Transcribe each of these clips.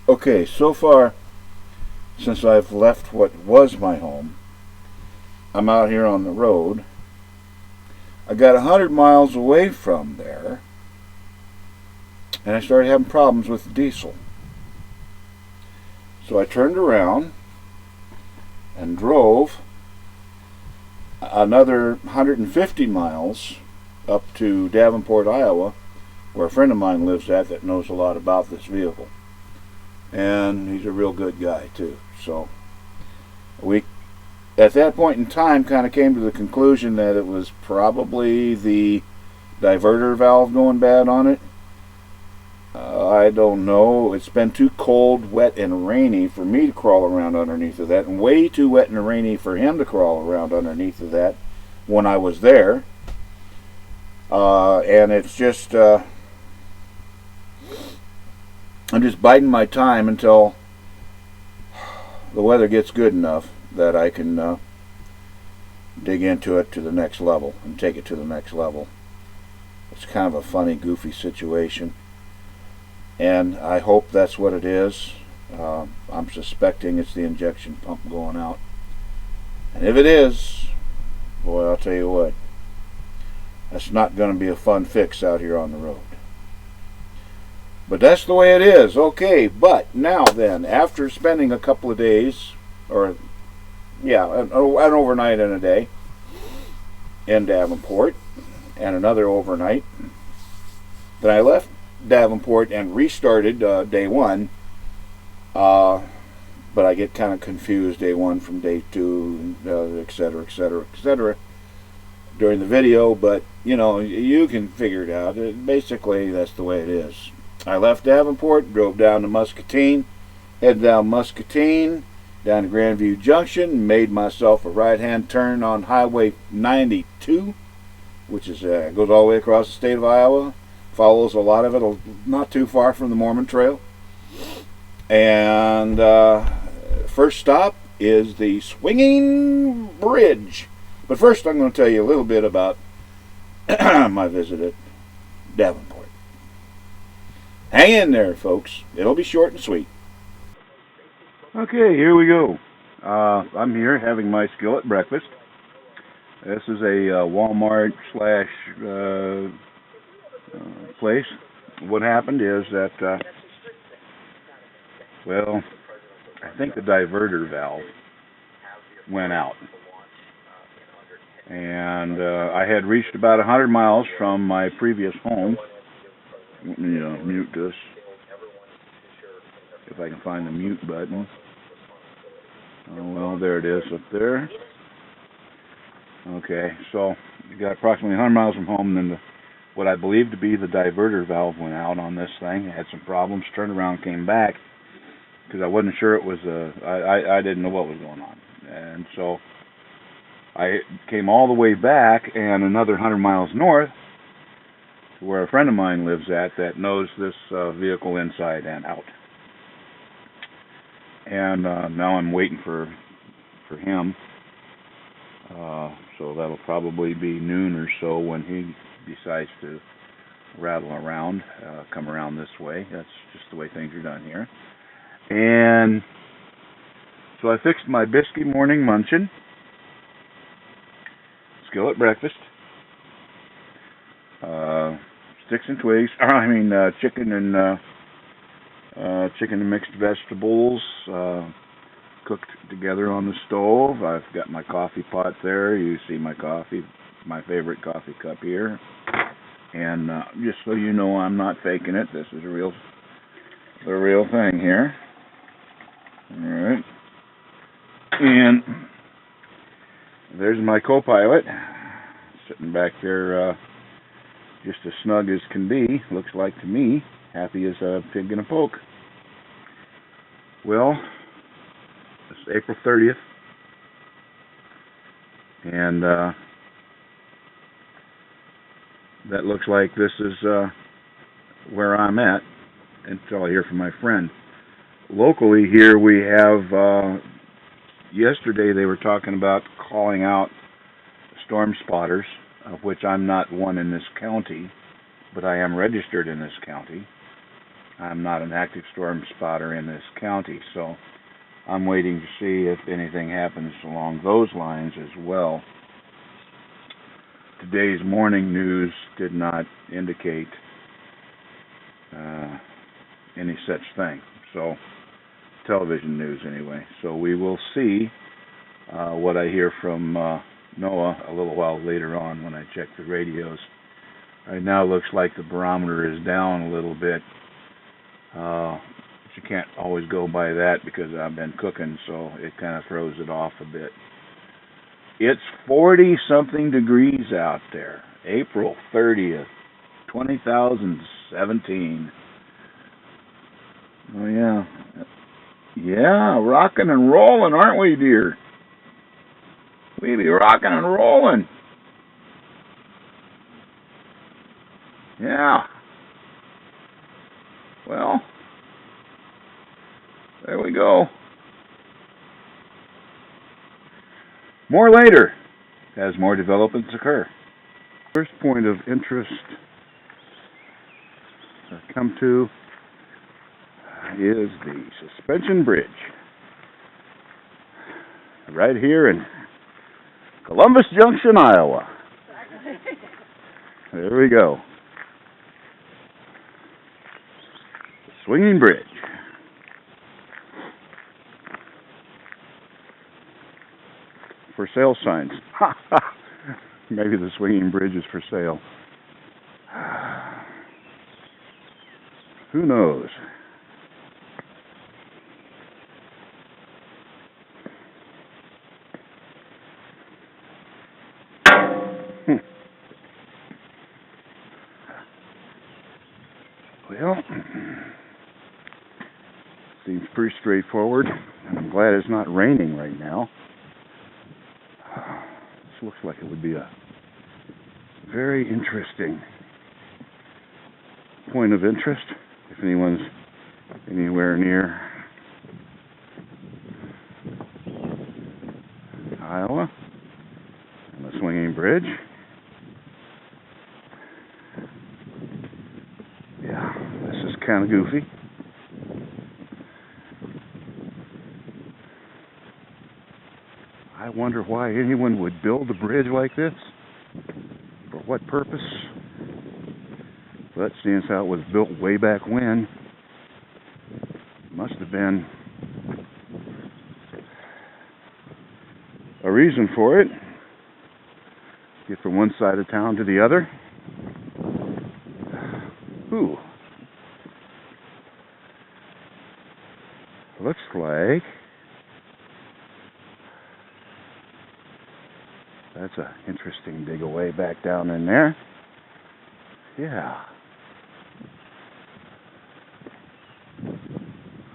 Okay, so far, since I've left what was my home, I'm out here on the road. I got 100 miles away from there, and I started having problems with the diesel. So I turned around and drove another 150 miles up to Davenport, Iowa, where a friend of mine lives at that knows a lot about this vehicle. And he's a real good guy, too. So we, at that point in time, kind of came to the conclusion that it was probably the diverter valve going bad on it. I don't know. It's been too cold, wet, and rainy for me to crawl around underneath of that, and way too wet and rainy for him to crawl around underneath of that when I was there. And it's just, I'm just biding my time until the weather gets good enough that I can dig into it to the next level and take it to the next level. It's kind of a funny, goofy situation. And I hope that's what it is. I'm suspecting it's the injection pump going out. And if it is, boy, I'll tell you what, that's not going to be a fun fix out here on the road. But that's the way it is. Okay, but now then, after spending a couple of days, or yeah, an overnight and a day in Davenport, and another overnight, then I left Davenport and restarted day one, but I get kind of confused day one from day two, etc., etc., etc. during the video, but you know, you can figure it out. Basically, that's the way it is. I left Davenport, drove down to Muscatine, headed down Muscatine, down to Grandveiw Junction, made myself a right-hand turn on Highway 92, which is goes all the way across the state of Iowa. Follows a lot of it, not too far from the Mormon Trail. And first stop is the Swinging Bridge. But first I'm going to tell you a little bit about my visit at Davenport. Hang in there, folks. It'll be short and sweet. Okay, here we go. I'm here having my skillet breakfast. This is a Walmart slash place. What happened is that, well, I think the diverter valve went out. And I had reached about 100 miles from my previous home. Let me mute this. If I can find the mute button. Oh, well, there it is up there. Okay, so you got approximately 100 miles from home, and then what I believe to be the diverter valve went out on this thing. I had some problems, turned around, came back, because I wasn't sure it was I didn't know what was going on. And so I came all the way back and another 100 miles north to where a friend of mine lives at that knows this vehicle inside and out. And now I'm waiting for him. So that'll probably be noon or so when he decides to rattle around, come around this way. That's just the way things are done here. And so I fixed my biscuit morning munchin, skillet breakfast, sticks and twigs. Chicken and mixed vegetables, cooked together on the stove. I've got my coffee pot there. You see my coffee, my favorite coffee cup here. And just so you know, I'm not faking it. This is the real thing here. All right. And there's my co-pilot sitting back there, just as snug as can be. Looks like to me, happy as a pig in a poke. Well, it's April 30th, and that looks like this is where I'm at until I hear from my friend. Locally here we have, yesterday they were talking about calling out storm spotters, of which I'm not one in this county, but I am registered in this county. I'm not an active storm spotter in this county, so I'm waiting to see if anything happens along those lines as well. Today's morning news did not indicate any such thing. So, television news anyway. So we will see what I hear from NOAA a little while later on when I check the radios. Right now it looks like the barometer is down a little bit. But you can't always go by that because I've been cooking, so it kind of throws it off a bit. It's 40-something degrees out there. April 30th, 2017. Oh, yeah. Yeah, rocking and rolling, aren't we, dear? We be rocking and rolling. Yeah. Well, there we go. More later, as more developments occur. First point of interest I've come to is the suspension bridge. Right here in Columbus Junction, Iowa. There we go. The swinging bridge. For sale signs. Maybe the swinging bridge is for sale. Who knows? Well, seems pretty straightforward. I'm glad it's not raining right now. This looks like it would be a very interesting point of interest if anyone's anywhere near Iowa and the swinging bridge. Yeah, this is kind of goofy. I wonder why anyone would build a bridge like this. For what purpose? But seeing as how it was built way back when, must have been a reason for it. Get from one side of town to the other. Ooh. Looks like that's an interesting dig away back down in there. Yeah.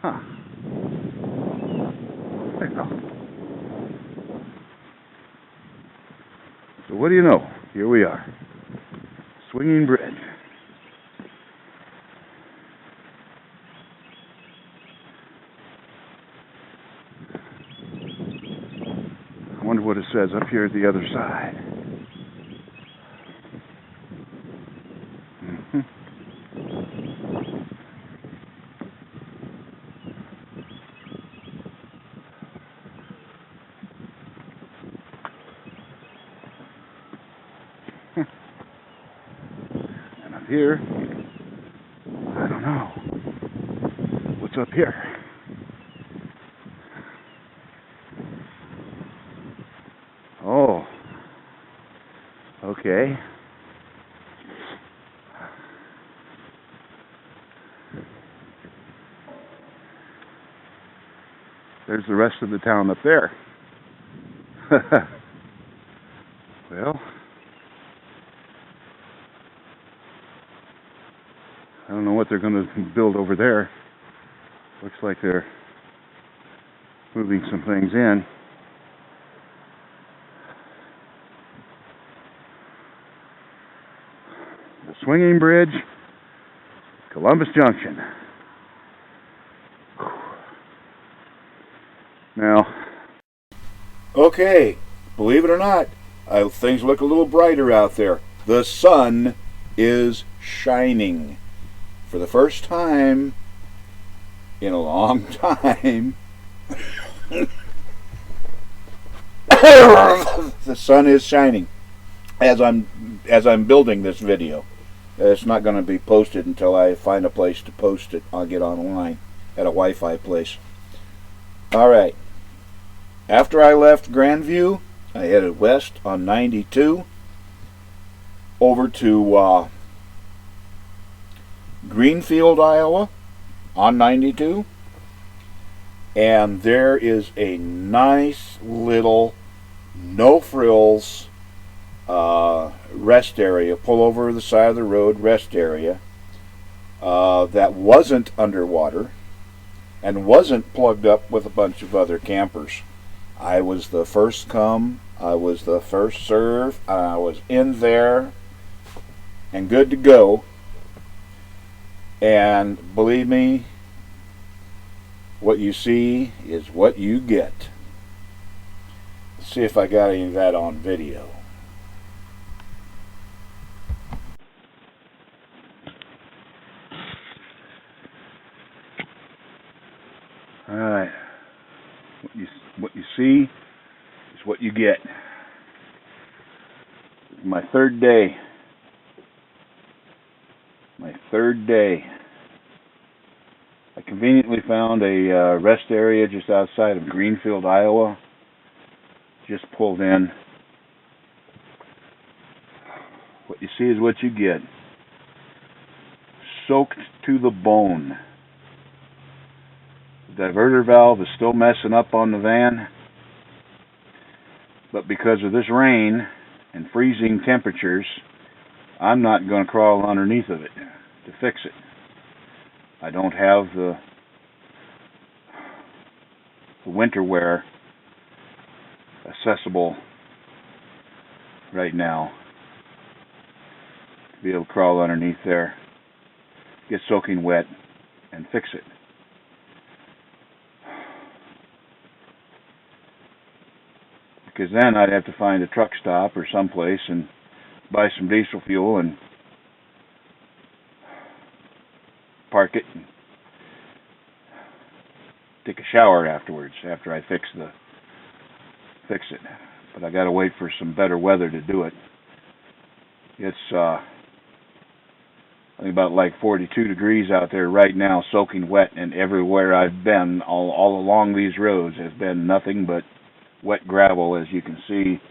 Huh. Well. So what do you know? Here we are. Swinging bridge. I wonder what it says up here at the other side. And up here, I don't know. What's up here? Oh. Okay. There's the rest of the town up there. Well, I don't know what they're going to build over there. Looks like they're moving some things in. The swinging bridge, Columbus Junction. Now, okay, believe it or not, things look a little brighter out there. The sun is shining. for the first time in a long time, the sun is shining as I'm building this video. It's not going to be posted until I find a place to post it. I'll get online at a Wi-Fi place. Alright, after I left Grandview, I headed west on 92 over to Greenfield, Iowa on 92, and there is a nice little no-frills rest area, pull over the side of the road rest area that wasn't underwater and wasn't plugged up with a bunch of other campers. I was the first come, I was the first serve, I was in there and good to go. And believe me, what you see is what you get. Let's see if I got any of that on video. Alright, what you see is what you get. My third day. I conveniently found a rest area just outside of Greenfield, Iowa. Just pulled in. What you see is what you get. Soaked to the bone. The diverter valve is still messing up on the van, but because of this rain and freezing temperatures, I'm not going to crawl underneath of it to fix it. I don't have the winter wear accessible right now to be able to crawl underneath there, get soaking wet, and fix it. Because then I'd have to find a truck stop or someplace and buy some diesel fuel and park it and take a shower afterwards after I fix it. But I gotta wait for some better weather to do it. It's I think about like 42 degrees out there right now, soaking wet, and everywhere I've been all along these roads has been nothing but wet gravel, as you can see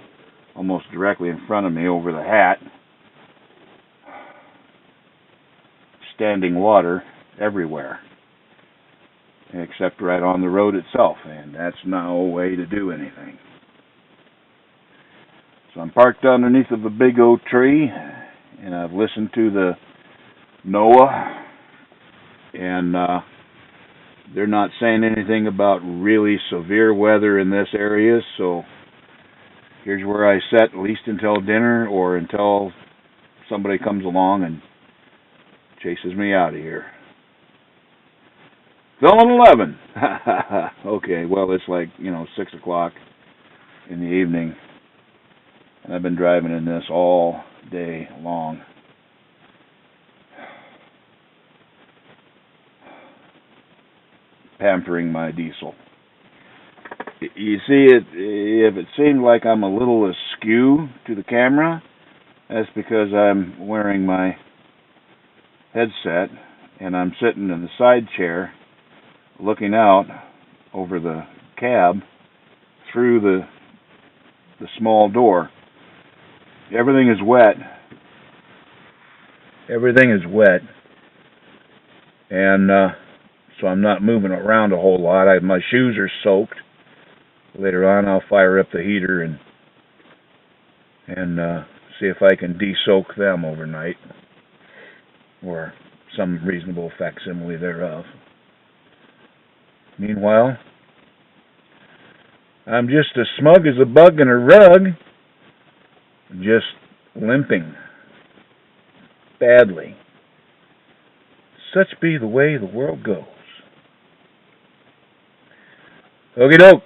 almost directly in front of me over the hat. Standing water everywhere, except right on the road itself, and that's no way to do anything. So I'm parked underneath of a big oak tree, and I've listened to the NOAA, and they're not saying anything about really severe weather in this area, so here's where I sit, at least until dinner or until somebody comes along and chases me out of here. Film 11. Okay, well, it's like, 6 o'clock in the evening, and I've been driving in this all day long. Pampering my diesel. You see, if it seemed like I'm a little askew to the camera, that's because I'm wearing my headset and I'm sitting in the side chair looking out over the cab through the small door. Everything is wet. And so I'm not moving around a whole lot. My shoes are soaked. Later on I'll fire up the heater and see if I can de-soak them overnight, or some reasonable facsimile thereof. Meanwhile, I'm just as smug as a bug in a rug, just limping badly. Such be the way the world goes. Okie doke.